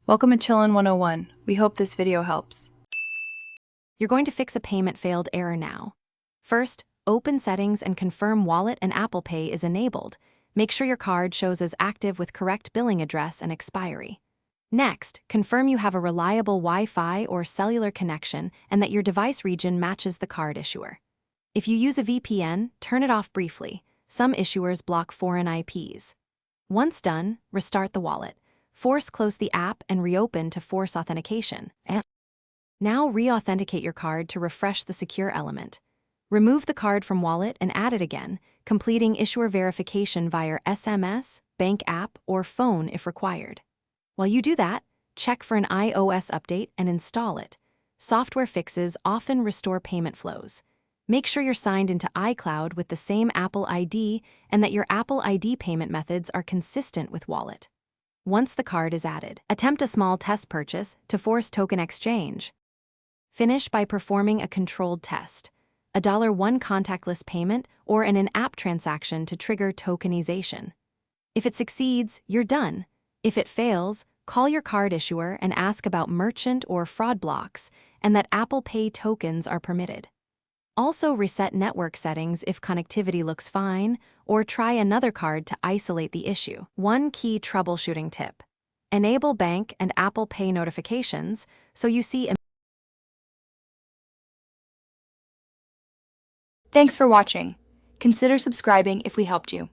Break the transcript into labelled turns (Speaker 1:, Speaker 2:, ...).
Speaker 1: Welcome to Chillin' 101. We hope this video helps.
Speaker 2: You're going to fix a payment failed error now. First, open Settings and confirm Wallet and Apple Pay is enabled. Make sure your card shows as active with correct billing address and expiry. Next, confirm you have a reliable Wi-Fi or cellular connection and that your device region matches the card issuer. If you use a VPN, turn it off briefly. Some issuers block foreign IPs. Once done, restart the wallet. Force close the app and reopen to force authentication. Now re-authenticate your card to refresh the secure element. Remove the card from wallet and add it again, completing issuer verification via SMS, bank app, or phone if required. While you do that, check for an iOS update and install it. Software fixes often restore payment flows. Make sure you're signed into iCloud with the same Apple ID and that your Apple ID payment methods are consistent with Wallet. Once the card is added, attempt a small test purchase to force token exchange. Finish by performing a controlled test, a $1 contactless payment or an in-app transaction to trigger tokenization. If it succeeds, you're done. If it fails, call your card issuer and ask about merchant or fraud blocks and that Apple Pay tokens are permitted. Also reset network settings if connectivity looks fine, or try another card to isolate the issue. One key troubleshooting tip: enable bank and Apple Pay notifications so you see.
Speaker 3: Thanks for watching. Consider subscribing if we helped you.